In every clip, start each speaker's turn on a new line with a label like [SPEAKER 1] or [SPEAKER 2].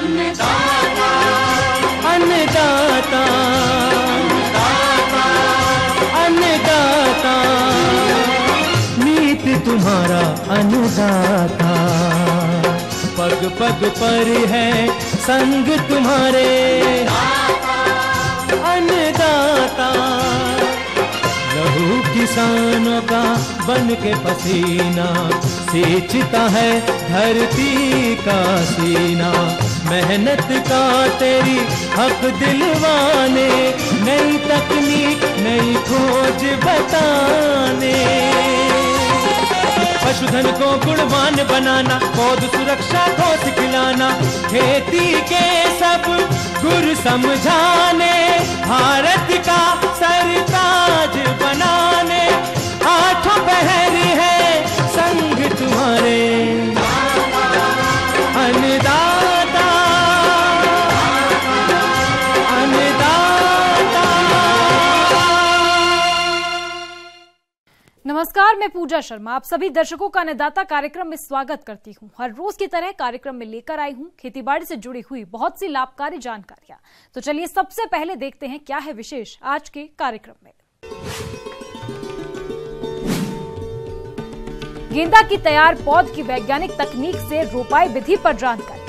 [SPEAKER 1] अन्नदाता, अन्नदाता, अन्नदाता, नीत तुम्हारा अन्नदाता, पग पग पर है संग तुम्हारे अन्नदाता, लहू किसानों का बन के पसीना सींचता है धरती का सीना, मेहनत का तेरी हक दिलवाने, नई तकनीक नई खोज बताने, पशुधन को गुणवान बनाना, पौध सुरक्षा को सिखलाना, खेती के सब गुर समझाने, भारत का सरताज बनाने, आठों पहर है संग तुम्हारे अन्नदाता, अन्नदाता।
[SPEAKER 2] नमस्कार, मैं पूजा शर्मा आप सभी दर्शकों का अन्नदाता कार्यक्रम में स्वागत करती हूं। हर रोज की तरह कार्यक्रम में लेकर आई हूं खेतीबाड़ी से जुड़ी हुई बहुत सी लाभकारी जानकारियां। तो चलिए सबसे पहले देखते हैं क्या है विशेष आज के कार्यक्रम में। गेंदा की तैयार पौध की वैज्ञानिक तकनीक से रोपाई विधि पर जानकारी।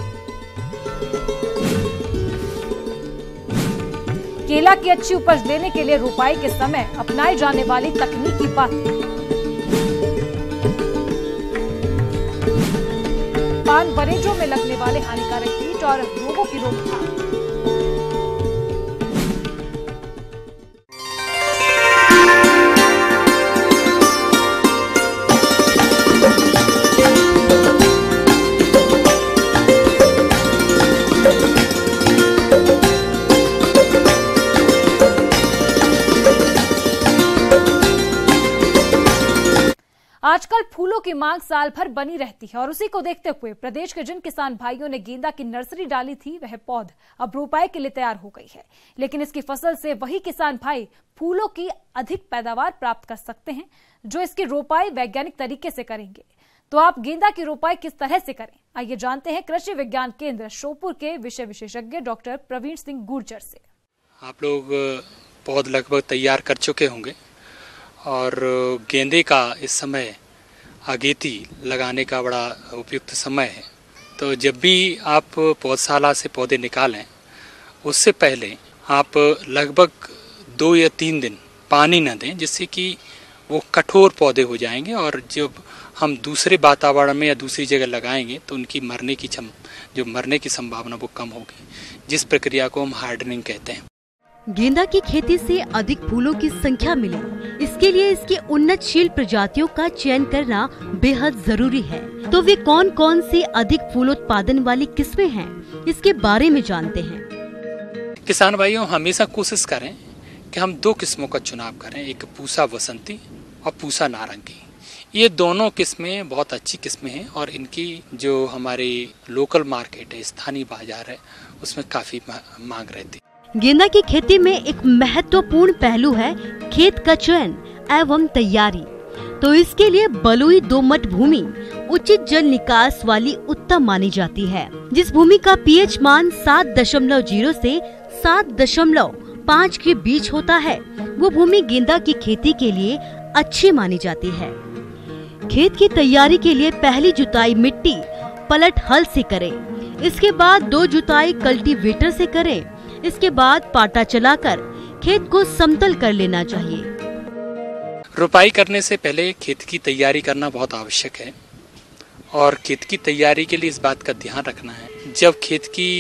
[SPEAKER 2] केला की अच्छी उपज लेने के लिए रोपाई के समय अपनाई जाने वाली तकनीकी बातें। पान बरेजों में लगने वाले हानिकारक कीट और रोगों की रोकथाम। आजकल फूलों की मांग साल भर बनी रहती है और उसी को देखते हुए प्रदेश के जिन किसान भाइयों ने गेंदा की नर्सरी डाली थी वह पौध अब रोपाई के लिए तैयार हो गई है। लेकिन इसकी फसल से वही किसान भाई फूलों की अधिक पैदावार प्राप्त कर सकते हैं जो इसकी रोपाई वैज्ञानिक तरीके से करेंगे। तो आप गेंदा की रोपाई किस तरह से करें, आइए जानते हैं कृषि विज्ञान केंद्र श्योपुर के विषय विशेषज्ञ डॉक्टर प्रवीण सिंह गुर्जर से।
[SPEAKER 3] आप लोग पौध लगभग तैयार कर चुके होंगे और गेंदे का इस समय अगेती लगाने का बड़ा उपयुक्त समय है। तो जब भी आप पौधशाला से पौधे निकालें उससे पहले आप लगभग 2 या 3 दिन पानी न दें, जिससे कि वो कठोर पौधे हो जाएंगे और जब हम दूसरे वातावरण में या दूसरी जगह लगाएंगे तो उनकी मरने की संभावना वो कम होगी, जिस प्रक्रिया को हम हार्डनिंग कहते हैं।
[SPEAKER 4] गेंदा की खेती से अधिक फूलों की संख्या मिले, इसके लिए इसकी उन्नतशील प्रजातियों का चयन करना बेहद जरूरी है। तो वे कौन कौन सी अधिक फूलोत्पादन वाली किस्में हैं, इसके बारे में जानते हैं।
[SPEAKER 3] किसान भाइयों, हमेशा कोशिश करें कि हम 2 किस्मों का चुनाव करें, एक पूसा वसंती और पूसा नारंगी। ये दोनों किस्में बहुत अच्छी किस्में हैं और इनकी जो हमारी लोकल मार्केट है, स्थानीय बाजार है, उसमें काफी मांग रहती है।
[SPEAKER 4] गेंदा की खेती में एक महत्वपूर्ण पहलू है खेत का चयन एवं तैयारी। तो इसके लिए बलुई दोमट भूमि उचित जल निकास वाली उत्तम मानी जाती है। जिस भूमि का पीएच मान 7.0 से 7.5 के बीच होता है, वो भूमि गेंदा की खेती के लिए अच्छी मानी जाती है। खेत की तैयारी के लिए पहली जुताई मिट्टी पलट हल से करें, इसके बाद 2 जुताई कल्टीवेटर से करें, इसके बाद पाटा चलाकर खेत को समतल कर लेना चाहिए।
[SPEAKER 3] रोपाई करने से पहले खेत की तैयारी करना बहुत आवश्यक है और खेत की तैयारी के लिए इस बात का ध्यान रखना है, जब खेत की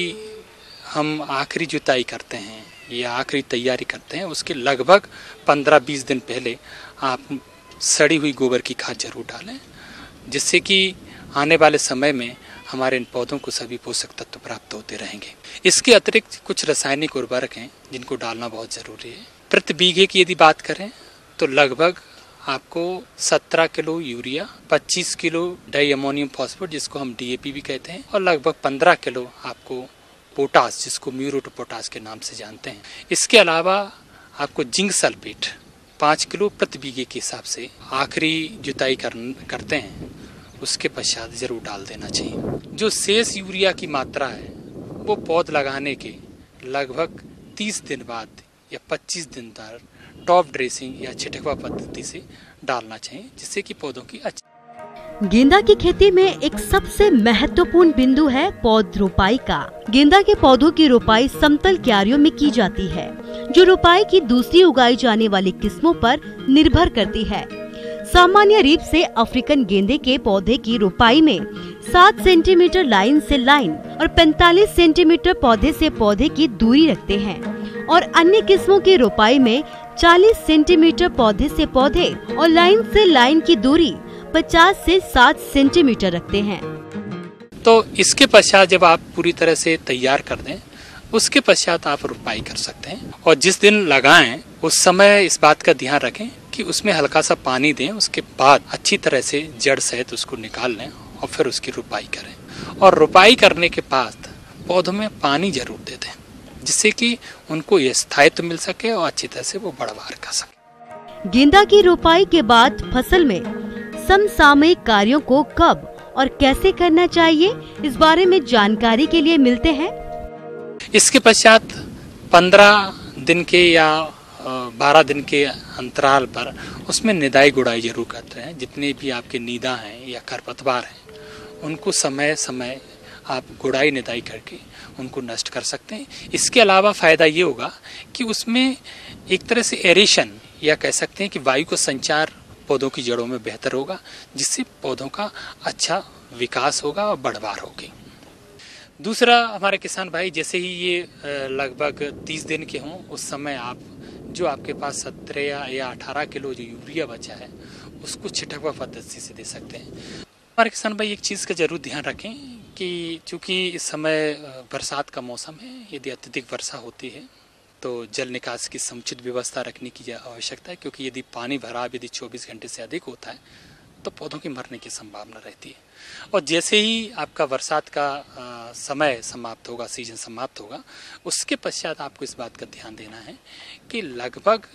[SPEAKER 3] हम आखिरी जुताई करते हैं या आखिरी तैयारी करते हैं उसके लगभग 15-20 दिन पहले आप सड़ी हुई गोबर की खाद जरूर डालें, जिससे कि आने वाले समय में हमारे इन पौधों को सभी पोषक तत्व प्राप्त होते रहेंगे। इसके अतिरिक्त कुछ रासायनिक उर्वरक हैं जिनको डालना बहुत जरूरी है। प्रति बीघे की यदि बात करें तो लगभग आपको 17 kilo urea, 25 kilo di ammonium phosphate जिसको हम DAP भी कहते हैं, और लगभग 15 किलो आपको पोटास जिसको म्यूरेट पोटास के नाम से जानते हैं। इसके अलावा आपको जिंक सल्फेट 5 किलो प्रति बीघे के हिसाब से आखिरी जुताई करते हैं उसके पश्चात जरूर डाल देना चाहिए। जो शेष यूरिया की मात्रा है वो पौध लगाने के लगभग 30 दिन बाद या 25 दिन बाद टॉप ड्रेसिंग या छिटकवा पद्धति से डालना चाहिए, जिससे कि पौधों की अच्छी।
[SPEAKER 4] गेंदा की खेती में एक सबसे महत्वपूर्ण बिंदु है पौध रोपाई का। गेंदा के पौधों की रोपाई समतल क्यारियों में की जाती है, जो रोपाई की दूसरी उगाई जाने वाली किस्मों पर निर्भर करती है। सामान्य रूप से अफ्रीकन गेंदे के पौधे की रोपाई में 7 सेंटीमीटर लाइन से लाइन और 45 सेंटीमीटर पौधे से पौधे की दूरी रखते हैं, और अन्य किस्मों की रोपाई में 40 सेंटीमीटर पौधे से पौधे और लाइन से लाइन की दूरी 50 से 60 सेंटीमीटर रखते हैं।
[SPEAKER 3] तो इसके पश्चात जब आप पूरी तरह से तैयार कर दें, उसके पश्चात आप रोपाई कर सकते हैं। और जिस दिन लगाएं उस समय इस बात का ध्यान रखें कि उसमें हल्का सा पानी दें, उसके बाद अच्छी तरह से जड़ सहित उसको निकाल लें और फिर उसकी रोपाई करें। और रोपाई करने के बाद पौधों में पानी जरूर दे दें, जिससे कि उनको ये स्थायित्व मिल सके और अच्छी तरह से वो बढ़वार कर सके।
[SPEAKER 4] गेंदा की रोपाई के बाद फसल में समसामयिक कार्यों को कब और कैसे करना चाहिए, इस बारे में जानकारी के लिए मिलते हैं।
[SPEAKER 3] इसके पश्चात 15 दिन के या 12 दिन के अंतराल पर उसमें निदाई गुड़ाई जरूर करते हैं। जितने भी आपके नीदा हैं या खरपतवार हैं, उनको समय समय आप गुड़ाई निदाई करके उनको नष्ट कर सकते हैं। इसके अलावा फायदा ये होगा कि उसमें एक तरह से एरेशन या कह सकते हैं कि वायु का संचार पौधों की जड़ों में बेहतर होगा, जिससे पौधों का अच्छा विकास होगा और बढ़वार होगी। दूसरा, हमारे किसान भाई जैसे ही ये लगभग 30 दिन के हों, उस समय आप जो आपके पास 17 या 18 किलो जो यूरिया बचा है, उसको छिटकवा पद्धति से दे सकते हैं। हमारे किसान भाई एक चीज़ का जरूर ध्यान रखें कि चूँकि इस समय बरसात का मौसम है, यदि अत्यधिक वर्षा होती है तो जल निकास की समुचित व्यवस्था रखने की आवश्यकता है, क्योंकि यदि पानी भराव यदि 24 घंटे से अधिक होता है तो पौधों की मरने की संभावना रहती है। और जैसे ही आपका बरसात का समय समाप्त होगा, सीजन समाप्त होगा, उसके पश्चात आपको इस बात का ध्यान देना है कि लगभग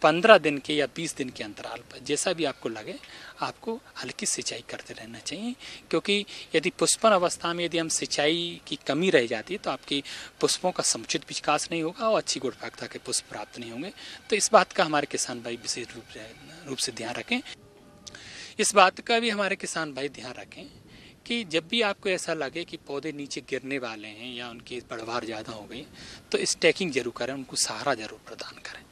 [SPEAKER 3] 15 दिन के या 20 दिन के अंतराल पर जैसा भी आपको लगे, आपको हल्की सिंचाई करते रहना चाहिए। क्योंकि यदि पुष्पन अवस्था में यदि हम सिंचाई की कमी रह जाती है तो आपकी पुष्पों का समुचित विकास नहीं होगा और अच्छी गुणवत्ता के पुष्प प्राप्त नहीं होंगे। तो इस बात का हमारे किसान भाई विशेष रूप से ध्यान रखें। इस बात का भी हमारे किसान भाई ध्यान रखें कि जब भी आपको ऐसा लगे कि पौधे नीचे गिरने वाले हैं या उनकी बढ़वार ज़्यादा हो गई, तो स्टैकिंग जरूर करें, उनको सहारा जरूर प्रदान करें।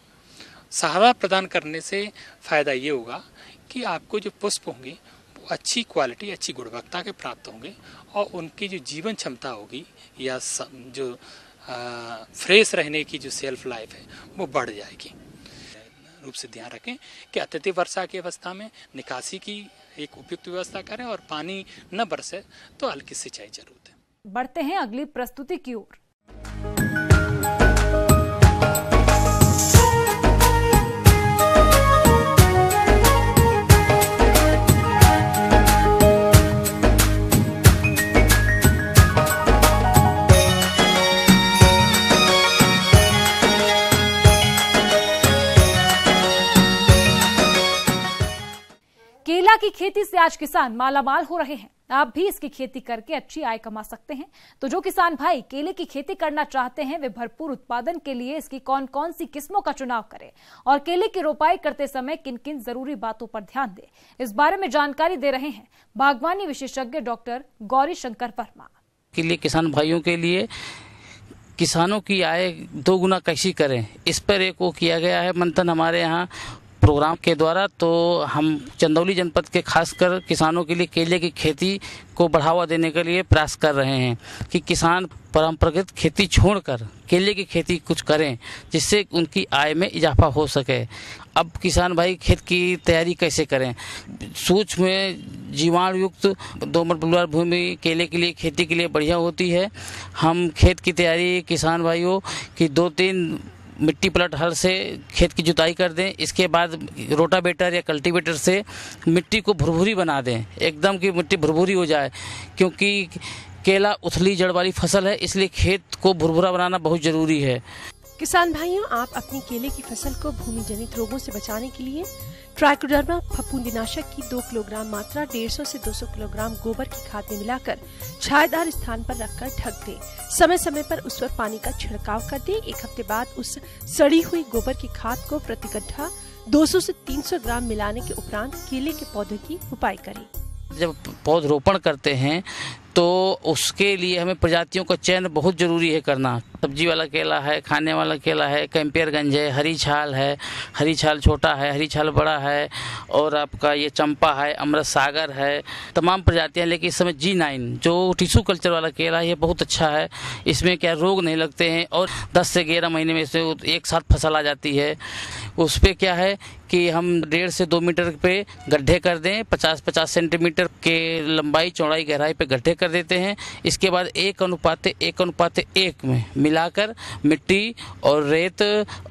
[SPEAKER 3] सहारा प्रदान करने से फ़ायदा ये होगा कि आपको जो पुष्प होंगे वो अच्छी क्वालिटी, अच्छी गुणवत्ता के प्राप्त होंगे और उनकी जो जीवन क्षमता होगी या जो फ्रेश रहने की जो सेल्फ लाइफ है वो बढ़ जाएगी। रूप से ध्यान रखें कि अत्यधिक वर्षा की अवस्था में निकासी की एक उपयुक्त व्यवस्था करें और पानी न बरसे तो हल्की सिंचाई जरूर दें।
[SPEAKER 2] बढ़ते हैं अगली प्रस्तुति की ओर। केला की खेती से आज किसान मालामाल हो रहे हैं। आप भी इसकी खेती करके अच्छी आय कमा सकते हैं। तो जो किसान भाई केले की खेती करना चाहते हैं, वे भरपूर उत्पादन के लिए इसकी कौन कौन सी किस्मों का चुनाव करें और केले की रोपाई करते समय किन किन जरूरी बातों पर ध्यान दें, इस बारे में जानकारी दे रहे हैं बागवानी विशेषज्ञ डॉक्टर गौरी शंकर वर्मा।
[SPEAKER 5] के लिए किसान भाइयों के लिए किसानों की आय 2 गुना कैसी करें, इस पर एक वो किया गया है मंथन हमारे यहाँ प्रोग्राम के द्वारा। तो हम चंदौली जनपद के खासकर किसानों के लिए केले की खेती को बढ़ावा देने के लिए प्रयास कर रहे हैं कि किसान परंपरागत खेती छोड़कर केले की खेती कुछ करें, जिससे उनकी आय में इजाफा हो सके। अब किसान भाई खेत की तैयारी कैसे करें? सूक्ष्म जीवाणु युक्त दोमट बलुआर भूमि केले के लिए खेती के लिए बढ़िया होती है। हम खेत की तैयारी किसान भाइयों की 2-3 मिट्टी पलट हल से खेत की जुताई कर दें। इसके बाद रोटावेटर या कल्टीवेटर से मिट्टी को भुरभुरी बना दें, एकदम की मिट्टी भुरभुरी हो जाए, क्योंकि केला उथली जड़ वाली फसल है, इसलिए खेत को भुरभुरा बनाना बहुत ज़रूरी है।
[SPEAKER 6] किसान भाइयों, आप अपनी केले की फसल को भूमि जनित रोगों से बचाने के लिए ट्राइकोडर्मा फफूंदीनाशक की 2 किलोग्राम मात्रा 150 से 200 किलोग्राम गोबर की खाद में मिलाकर छायादार स्थान पर रखकर ढक दें। समय समय पर उस पर पानी का छिड़काव कर दें। 1 हफ्ते बाद उस सड़ी हुई गोबर की खाद को प्रति गड्ढा 200 से 300 ग्राम मिलाने के उपरांत केले के पौधे की रुपाई करें।
[SPEAKER 5] जब पौधरोपण करते हैं तो उसके लिए हमें प्रजातियों का चयन बहुत ज़रूरी है करना। सब्जी वाला केला है, खाने वाला केला है, कैंपियरगंज है, हरी छाल छोटा है, हरी छाल बड़ा है, और आपका ये चंपा है, अमृत सागर है, तमाम प्रजातियां। लेकिन इस समय G9 जो टिश्यू कल्चर वाला केला है ये बहुत अच्छा है। इसमें क्या रोग नहीं लगते हैं और 10 से 11 महीने में से एक साथ फसल आ जाती है। उस पर क्या है कि हम 1.5 से 2 मीटर पे गड्ढे कर दें, 50-50 सेंटीमीटर के लंबाई चौड़ाई गहराई पे गड्ढे कर देते हैं। इसके बाद 1:1 में मिलाकर मिट्टी और रेत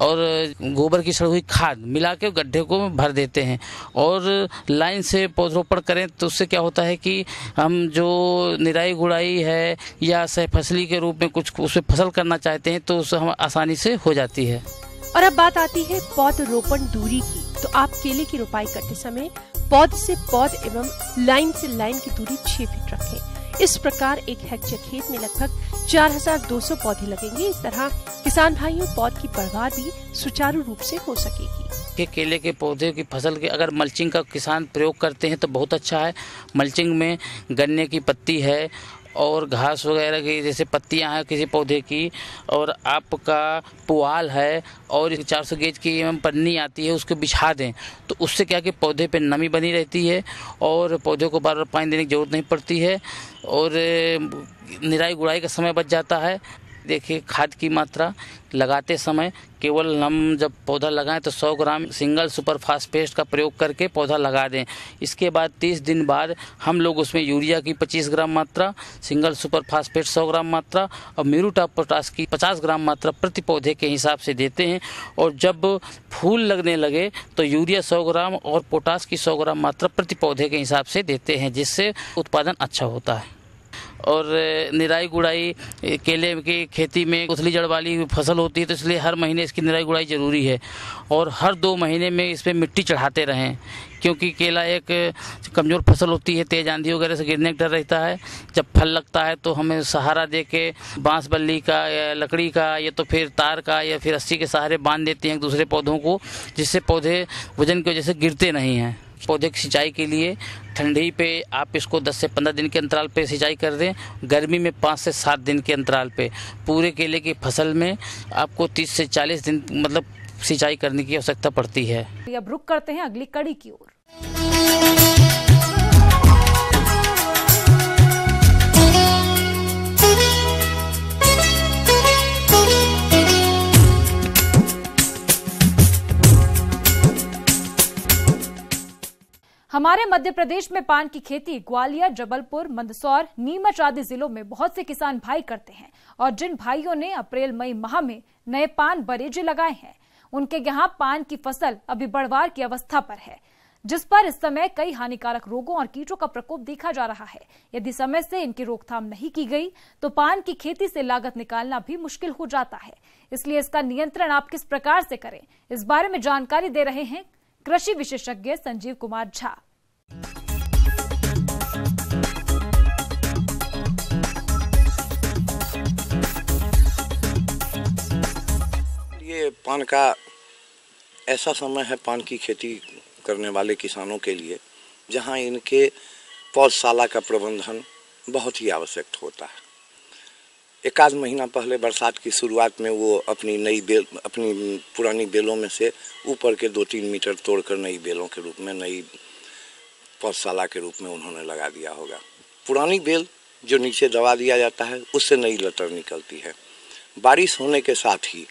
[SPEAKER 5] और गोबर की सड़ी हुई खाद मिला के गड्ढे को भर देते हैं और लाइन से पौधरोपण करें तो उससे क्या होता है कि हम जो निराई गुड़ाई है या सहफसली के रूप में कुछ उसमें फसल करना चाहते हैं तो उससे हम आसानी से हो जाती है।
[SPEAKER 6] और अब बात आती है पौधरोपण दूरी की। तो आप केले की रोपाई करते समय पौध से पौध एवं लाइन से लाइन की दूरी 6 फीट रखें। इस प्रकार 1 हेक्टेयर खेत में लगभग 4200 पौधे लगेंगे। इस तरह किसान भाइयों पौध की पैदावार भी सुचारू रूप से हो सकेगी।
[SPEAKER 5] केले के पौधे की फसल के अगर मल्चिंग का किसान प्रयोग करते हैं तो बहुत अच्छा है। मल्चिंग में गन्ने की पत्ती है और घास वगैरह की जैसे पत्तियां हैं किसी पौधे की, और आपका पुआल है और 400 गेज की पन्नी आती है उसको बिछा दें तो उससे क्या कि पौधे पे नमी बनी रहती है और पौधे को बार बार पानी देने की जरूरत नहीं पड़ती है और निराई गुड़ाई का समय बच जाता है। देखिए, खाद की मात्रा लगाते समय केवल हम जब पौधा लगाएं तो 100 ग्राम सिंगल सुपर फास्फेट का प्रयोग करके पौधा लगा दें। इसके बाद 30 दिन बाद हम लोग उसमें यूरिया की 25 ग्राम मात्रा, सिंगल सुपर फास्फेट 100 ग्राम मात्रा और म्यूरेट ऑफ पोटाश की 50 ग्राम मात्रा प्रति पौधे के हिसाब से देते हैं। और जब फूल लगने लगे तो यूरिया 100 ग्राम और पोटाश की 100 ग्राम मात्रा प्रति पौधे के हिसाब से देते हैं, जिससे उत्पादन अच्छा होता है। और निराई गुड़ाई केले की खेती में उथली जड़ वाली फसल होती है तो इसलिए हर महीने इसकी निराई गुड़ाई ज़रूरी है और हर 2 महीने में इस पर मिट्टी चढ़ाते रहें, क्योंकि केला एक कमज़ोर फसल होती है, तेज़ आंधी वगैरह से गिरने का डर रहता है। जब फल लगता है तो हमें सहारा दे के बांस बल्ली का या लकड़ी का या तो फिर तार का या फिर रस्सी के सहारे बांध देते हैं दूसरे पौधों को, जिससे पौधे वजन की वजह से गिरते नहीं हैं। पौधे की सिंचाई के लिए ठंडी पे आप इसको 10 से 15 दिन के अंतराल पे सिंचाई कर दें, गर्मी में 5 से 7 दिन के अंतराल पे। पूरे केले की फसल में आपको 30 से 40 दिन मतलब सिंचाई करने की आवश्यकता पड़ती है।
[SPEAKER 2] अब रुक करते हैं अगली कड़ी की ओर। हमारे मध्य प्रदेश में पान की खेती ग्वालियर, जबलपुर, मंदसौर, नीमच आदि जिलों में बहुत से किसान भाई करते हैं और जिन भाइयों ने अप्रैल मई माह में नए पान बरेजे लगाए हैं उनके यहाँ पान की फसल अभी बढ़वार की अवस्था पर है, जिस पर इस समय कई हानिकारक रोगों और कीटों का प्रकोप देखा जा रहा है। यदि समय से इनकी रोकथाम नहीं की गई तो पान की खेती से लागत निकालना भी मुश्किल हो जाता है। इसलिए इसका नियंत्रण आप किस प्रकार से करें, इस बारे में जानकारी दे रहे हैं कृषि विशेषज्ञ संजीव कुमार झा।
[SPEAKER 7] ये पान का ऐसा समय है पान की खेती करने वाले किसानों के लिए जहां इनके पौधशाला का प्रबंधन बहुत ही आवश्यक होता है। एक आध महीना पहले बरसात की शुरुआत में वो अपनी पुरानी बेलों में से ऊपर के 2-3 मीटर तोड़कर नई बेलों के रूप में, नई पौधशाला के रूप में उन्होंने लगा दिया होगा। पुरानी बेल जो नीचे दबा दिया जाता है उससे नई लटर निकलती है। बारिश होने के साथ ही,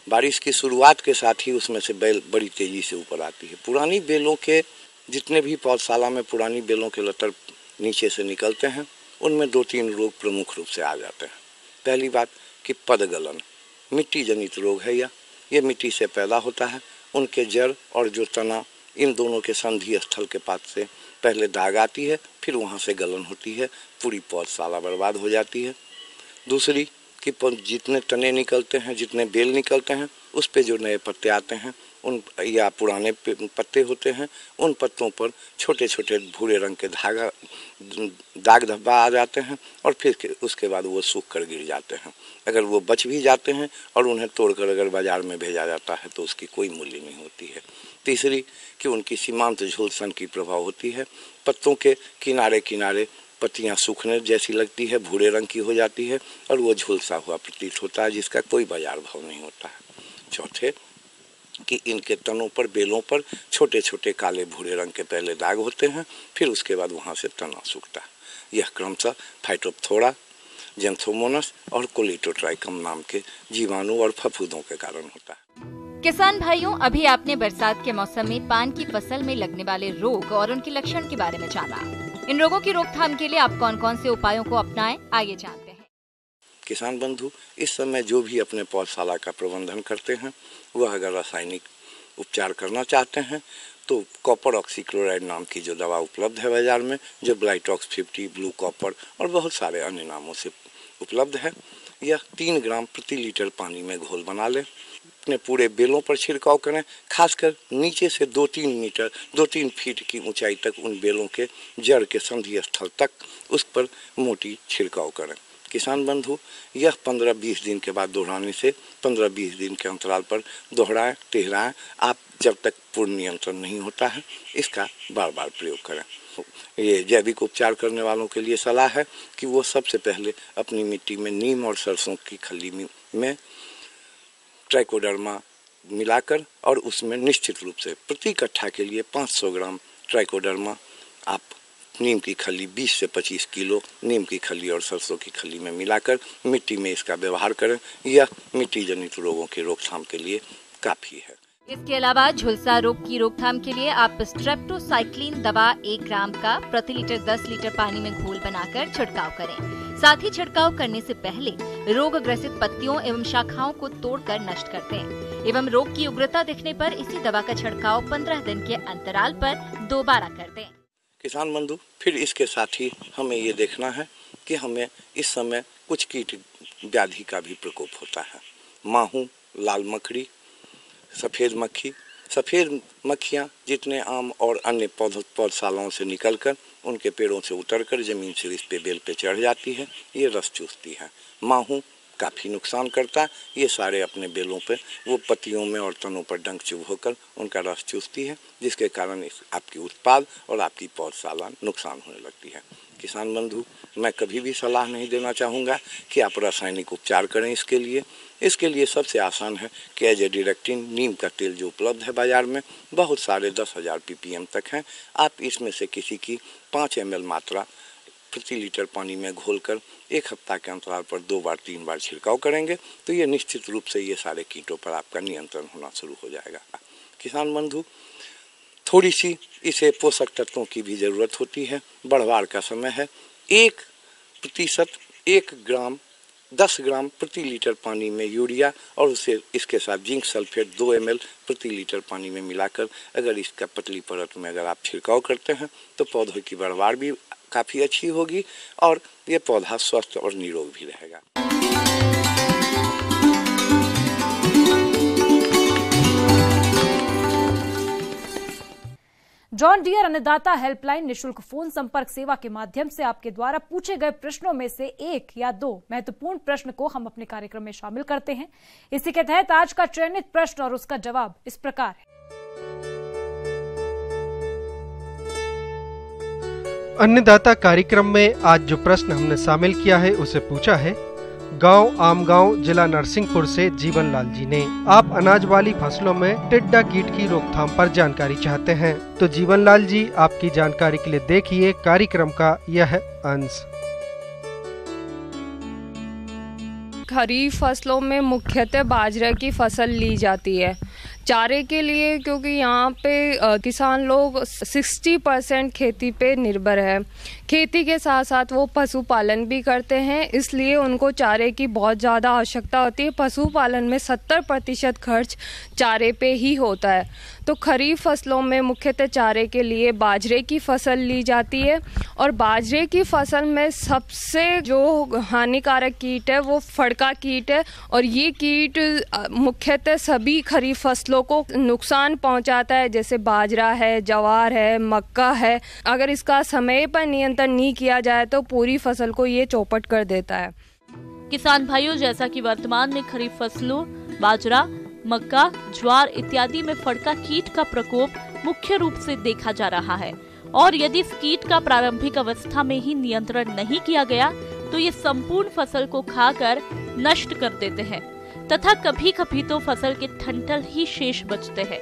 [SPEAKER 7] बारिश की शुरुआत के साथ ही उसमें से बेल बड़ी तेजी से ऊपर आती है। पुरानी बेलों के जितने भी पौधशाला में पुरानी बेलों के लटर नीचे से निकलते हैं उनमें 2-3 रोग प्रमुख रूप से आ जाते हैं। पहली बात कि पदगलन, मिट्टी जनित रोग है ये मिट्टी से पैदा होता है। उनके जड़ और जो तना, इन दोनों के संधि स्थल के पास से पहले दाग आती है, फिर वहाँ से गलन होती है, पूरी पौधशाला बर्बाद हो जाती है। दूसरी कि जितने तने निकलते हैं, जितने बेल निकलते हैं, उस पे जो नए पत्ते आते हैं उन या पुराने पत्ते होते हैं, उन पत्तों पर छोटे छोटे भूरे रंग के दाग धब्बा आ जाते हैं और फिर उसके बाद वो सूख कर गिर जाते हैं। अगर वो बच भी जाते हैं और उन्हें तोड़कर अगर बाजार में भेजा जाता है तो उसकी कोई मूल्य नहीं होती है। तीसरी कि उनकी सीमांत झुलसन की प्रभाव होती है। पत्तों के किनारे किनारे पत्तियां सूखने जैसी लगती है, भूरे रंग की हो जाती है और वो झुलसा हुआ प्रतीत होता है, जिसका कोई बाजार भाव नहीं होता है। चौथे कि इनके तनों पर, बेलों पर छोटे छोटे काले भूरे रंग के पहले दाग होते हैं, फिर उसके बाद वहां से तना सूखता है। यह क्रमशः फाइटोप्थोरा, जेंथोमोनस और कोलिटोट्राइकम नाम के जीवाणु और फफूंदों के कारण होता है।
[SPEAKER 8] किसान भाइयों, अभी आपने बरसात के मौसम में पान की फसल में लगने वाले रोग और उनके लक्षण के बारे में जाना। इन रोगों की रोकथाम के लिए आप कौन कौन से उपायों को अपनाएं, आइए जानते हैं।
[SPEAKER 7] किसान बंधु, इस समय जो भी अपने पौधशाला का प्रबंधन करते हैं, वह अगर रासायनिक उपचार करना चाहते हैं तो कॉपर ऑक्सीक्लोराइड नाम की जो दवा उपलब्ध है बाजार में, जो ब्लाइटॉक्स 50, ब्लू कॉपर और बहुत सारे अन्य नामों से उपलब्ध है, यह 3 ग्राम प्रति लीटर पानी में घोल बना लें। अपने पूरे बेलों पर छिड़काव करें, खासकर नीचे से 2-3 फीट की ऊंचाई तक उन बेलों के जड़ के संधि स्थल तक उस पर मोटी छिड़काव करें। किसान बंधु, यह 15-20 दिन के बाद दोहराने से 15-20 दिन के अंतराल पर दोहराएं, टेहराएं। आप जब तक पूर्ण नियंत्रण नहीं होता है, इसका बार बार प्रयोग करें। ये जैविक उपचार करने वालों के लिए सलाह है कि वो सबसे पहले अपनी मिट्टी में नीम और सरसों की खली में ट्राइकोडर्मा मिलाकर और उसमें निश्चित रूप से प्रति कट्ठा के लिए 500 ग्राम ट्राइकोडर्मा आप नीम की खली 20 से 25 किलो नीम की खली और सरसों की खली में मिलाकर मिट्टी में इसका व्यवहार करें। यह मिट्टी जनित रोगों की रोकथाम के लिए काफी है।
[SPEAKER 8] इसके अलावा झुलसा रोग की रोकथाम के लिए आप स्ट्रेप्टोसाइक्लिन दवा 1 ग्राम का प्रति लीटर 10 लीटर पानी में घोल बनाकर छिड़काव करें। साथ ही छिड़काव करने से पहले रोग ग्रसित पत्तियों एवं शाखाओं को तोड़कर नष्ट कर दें एवं रोग की उग्रता दिखने पर इसी दवा का छिड़काव 15 दिन के अंतराल पर दोबारा कर दें।
[SPEAKER 7] किसान बंधु, फिर इसके साथ ही हमें ये देखना है कि हमें इस समय कुछ कीट व्याधि का भी प्रकोप होता है। माहू, लाल मकड़ी, सफ़ेद मक्खी। सफ़ेद मक्खियाँ जितने आम और अन्य पौधशालाओं से निकलकर उनके पेड़ों से उतरकर जमीन से इस पे बेल पे चढ़ जाती है, ये रस चूसती है। माहू काफ़ी नुकसान करता है। ये सारे अपने बेलों पे वो पत्तियों में और तनों पर डंक चुभ होकर उनका रस चूसती है, जिसके कारण आपकी उत्पाद और आपकी पौधशाला नुकसान होने लगती है। किसान बंधु, मैं कभी भी सलाह नहीं देना चाहूँगा कि आप रासायनिक उपचार करें। इसके लिए सबसे आसान है कि एजेडिरेक्टिन नीम का तेल जो उपलब्ध है बाजार में, बहुत सारे 10,000 ppm तक हैं। आप इसमें से किसी की 5 ml मात्रा प्रति लीटर पानी में घोलकर 1 हफ्ता के अंतराल पर 2 बार 3 बार छिड़काव करेंगे तो ये निश्चित रूप से ये सारे कीटों पर आपका नियंत्रण होना शुरू हो जाएगा। किसान बंधु, थोड़ी सी इसे पोषक तत्वों की भी ज़रूरत होती है। बढ़वार का समय है। 1% 10 ग्राम प्रति लीटर पानी में यूरिया और उसे इसके साथ जिंक सल्फेट 2 ml प्रति लीटर पानी में मिलाकर अगर इसका पतली परत में अगर आप छिड़काव करते हैं तो पौधों की बढ़वार भी काफ़ी अच्छी होगी और ये पौधा स्वस्थ और निरोग भी रहेगा।
[SPEAKER 2] जॉन डियर अन्नदाता हेल्पलाइन निशुल्क फोन संपर्क सेवा के माध्यम से आपके द्वारा पूछे गए प्रश्नों में से 1 या 2 महत्वपूर्ण प्रश्न को हम अपने कार्यक्रम में शामिल करते हैं। इसी के तहत आज का चयनित प्रश्न और उसका जवाब इस प्रकार है।
[SPEAKER 9] अन्नदाता कार्यक्रम में आज जो प्रश्न हमने शामिल किया है उसे पूछा है गांव आमगांव जिला नरसिंहपुर से जीवन लाल जी ने। आप अनाज वाली फसलों में टिड्डा कीट की रोकथाम पर जानकारी चाहते हैं तो जीवन लाल जी आपकी जानकारी के लिए देखिए कार्यक्रम का यह अंश।
[SPEAKER 10] खरीफ फसलों में मुख्यतः बाजरे की फसल ली जाती है चारे के लिए, क्योंकि यहाँ पे किसान लोग 60% खेती पे निर्भर है। खेती के साथ साथ वो पशुपालन भी करते हैं, इसलिए उनको चारे की बहुत ज़्यादा आवश्यकता होती है। पशुपालन में 70% खर्च चारे पे ही होता है। तो खरीफ फसलों में मुख्यतः चारे के लिए बाजरे की फसल ली जाती है, और बाजरे की फसल में सबसे जो हानिकारक कीट है वो फड़का कीट है, और ये कीट मुख्यतः सभी खरीफ फसलों को नुकसान पहुंचाता है, जैसे बाजरा है, ज्वार है, मक्का है। अगर इसका समय पर नियंत्रण नहीं किया जाए तो पूरी फसल को ये चौपट कर देता है।
[SPEAKER 11] किसान भाइयों, जैसा कि वर्तमान में खरीफ फसलों बाजरा, मक्का, ज्वार इत्यादि में फड़का कीट का प्रकोप मुख्य रूप से देखा जा रहा है, और यदि इस कीट का प्रारंभिक अवस्था में ही नियंत्रण नहीं किया गया तो ये संपूर्ण फसल को खाकर नष्ट कर देते हैं तथा कभी कभी तो फसल के ठंठल ही शेष बचते हैं।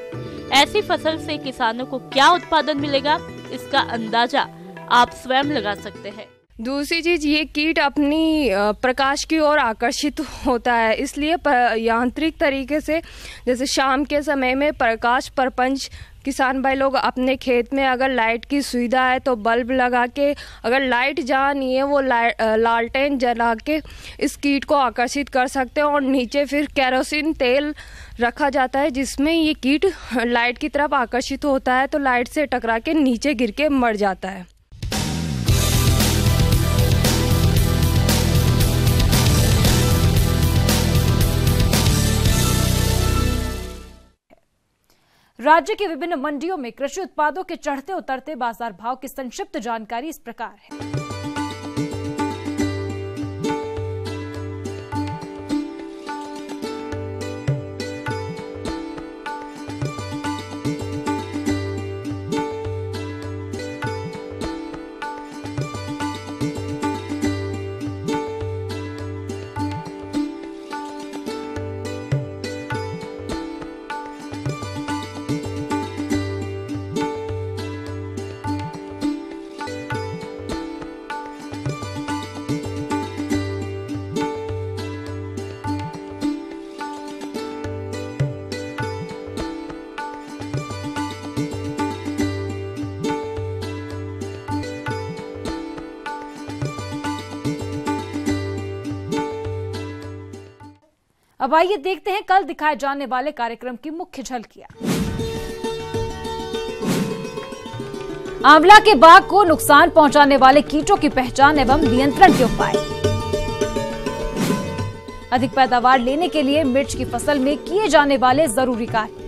[SPEAKER 11] ऐसी फसल से किसानों को क्या उत्पादन मिलेगा, इसका अंदाजा आप स्वयं लगा सकते हैं।
[SPEAKER 10] दूसरी चीज, ये कीट अपनी प्रकाश की ओर आकर्षित होता है, इसलिए यांत्रिक तरीके से जैसे शाम के समय में प्रकाश प्रपंच किसान भाई लोग अपने खेत में अगर लाइट की सुविधा है तो बल्ब लगा के, अगर लाइट जहाँ नहीं है वो लालटेन जला के इस कीट को आकर्षित कर सकते हैं। और नीचे फिर केरोसिन तेल रखा जाता है जिसमें ये कीट लाइट की तरफ आकर्षित होता है, तो लाइट से टकरा के नीचे गिर के मर जाता है।
[SPEAKER 2] राज्य की विभिन्न मंडियों में कृषि उत्पादों के चढ़ते उतरते बाजार भाव की संक्षिप्त जानकारी इस प्रकार है। अब आइए देखते हैं कल दिखाए जाने वाले कार्यक्रम की मुख्य झलकियां। आंवला के बाग को नुकसान पहुंचाने वाले कीटों की पहचान एवं नियंत्रण के उपाय। अधिक पैदावार लेने के लिए मिर्च की फसल में किए जाने वाले जरूरी कार्य।